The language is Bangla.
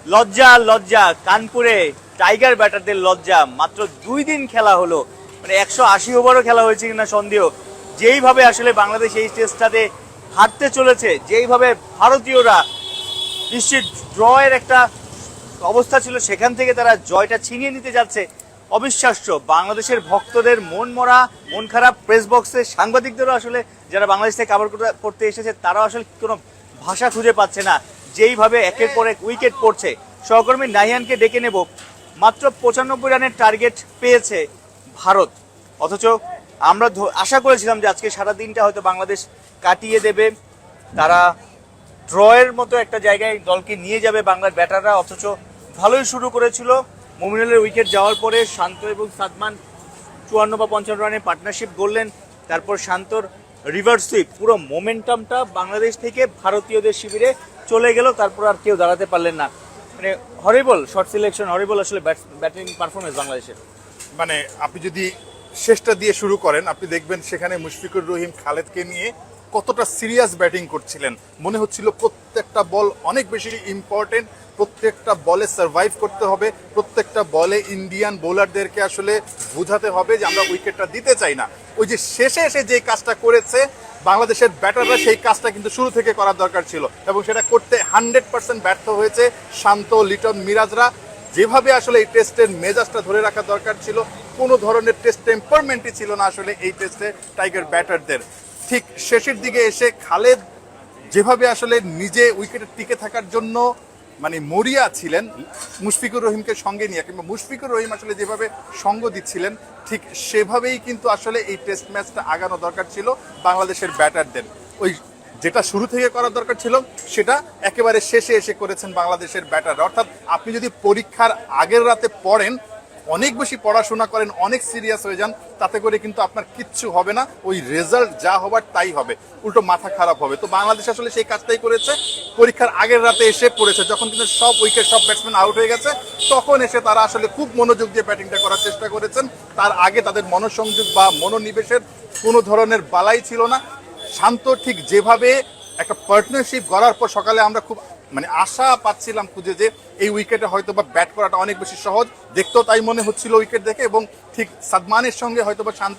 লজ্জা লজ্জা, কানপুরে টাইগার ব্যাটারদের লজ্জা। মাত্র 2 দিন খেলা হলো, মানে 180 ওভারও খেলা হয়েছে কিনা সন্দেহ। যেইভাবে আসলে বাংলাদেশ এই টেস্টটাতে হারতে চলেছে, যেইভাবে ভারতীয়রা নিশ্চিত ড্রয়ের একটা অবস্থা ছিল, সেখান থেকে তারা জয়টা ছিনিয়ে নিতে যাচ্ছে, অবিশ্বাস্য। বাংলাদেশের ভক্তদের মন মরা, মন খারাপ। প্রেস বক্সে সাংবাদিকদেরও আসলে, যারা বাংলাদেশ থেকে কাভার করতে এসেছে, তারাও আসলে কোনো ভাষা খুঁজে পাচ্ছে না, যেইভাবে একের পর এক উইকেট পড়ছে। সহকর্মী নাহিয়ানকে ডেকে নেব। মাত্র 95 রানের টার্গেট পেয়েছে ভারত, অথচ আমরা আশা করেছিলাম যে আজকে সারা দিনটা হয়তো বাংলাদেশ কাটিয়ে দেবে, তারা ড্রয়ের মতো একটা জায়গায় দলকে নিয়ে যাবে বাংলার ব্যাটাররা। অথচ ভালোই শুরু করেছিল, মুমিনুলের উইকেট যাওয়ার পরে শান্ত এবং সাদমান 54 বা 55 রানের পার্টনারশিপ গড়লেন। তারপর শান্তর রিভার্স সুইপ, পুরো মোমেন্টামটা বাংলাদেশ থেকে ভারতীয়দের শিবিরে চলে গেল। তারপর আর কেউ দাঁড়াতে পারলেন না। মানে হরিবল শর্ট সিলেকশন, হরিবল আসলে ব্যাটিং পারফরমেন্স বাংলাদেশের। মানে আপনি যদি শেষটা দিয়ে শুরু করেন, আপনি দেখবেন সেখানে মুশফিকুর রহিম খালেদকে নিয়ে কতটা সিরিয়াস ব্যাটিং করছিলেন। মনে হচ্ছিল প্রত্যেকটা বল অনেক বেশি ইম্পর্টেন্ট, প্রত্যেকটা বলে সার্ভাইভ করতে হবে, প্রত্যেকটা বলে ইন্ডিয়ান বোলারদেরকে আসলে বোঝাতে হবে যে আমরা উইকেটটা দিতে চাই না। ওই যে শেষে এসে যে কাজটা করেছে বাংলাদেশের ব্যাটাররা, সেই কাজটা কিন্তু শুরু থেকে করার দরকার ছিল এবং সেটা করতে 100% ব্যর্থ হয়েছে শান্ত, লিটন, মিরাজরা। যেভাবে আসলে এই টেস্টের মেজাজটা ধরে রাখা দরকার ছিল, কোনো ধরনের টেস্ট টেম্পারমেন্টই ছিল না আসলে এই টেস্টে টাইগার ব্যাটারদের। ঠিক শেষের দিকে এসে খালেদ যেভাবে আসলে নিজে উইকেটে টিকে থাকার জন্য মানে মরিয়া ছিলেন, মুশফিকুর রহিমকে সঙ্গে নিয়ে, কিংবা মুশফিকুর রহিম আসলে যেভাবে সঙ্গ দিচ্ছিলেন, ঠিক সেভাবেই কিন্তু আসলে এই টেস্ট ম্যাচটা আগানো দরকার ছিল বাংলাদেশের ব্যাটারদের। ওই যেটা শুরু থেকে করার দরকার ছিল সেটা একেবারে শেষে এসে করেছেন বাংলাদেশের ব্যাটাররা। অর্থাৎ আপনি যদি পরীক্ষার আগের রাতে পড়েন, অনেক বেশি পড়াশোনা করেন, অনেক সিরিয়াস হয়ে যান, তাতে করে কিন্তু আপনার কিচ্ছু হবে না। ওই রেজাল্ট যা হবার তাই হবে, উল্টো মাথা খারাপ হবে। তো বাংলাদেশ আসলে সেই কাজটাই করেছে। পরীক্ষার আগের রাতে এসে পড়েছে, যখন কিন্তু সব উইকেট, সব ব্যাটসম্যান আউট হয়ে গেছে, তখন এসে তারা আসলে খুব মনোযোগ দিয়ে ব্যাটিংটা করার চেষ্টা করেছেন। তার আগে তাদের মনোসংযোগ বা মনোনিবেশের কোনো ধরনের বালাই ছিল না। শান্ত ঠিক যেভাবে একটা পার্টনারশিপ গড়ার পর সকালে আমরা খুব মানে আশা পাচ্ছিলাম খুঁজে যে এই উইকেটে হয়তো বা ব্যাট করাটা অনেক বেশি সহজ, দেখতেও তাই মনে হচ্ছিল উইকেট দেখে, এবং ঠিক সাদমানের সঙ্গে হয়তো বা শান্ত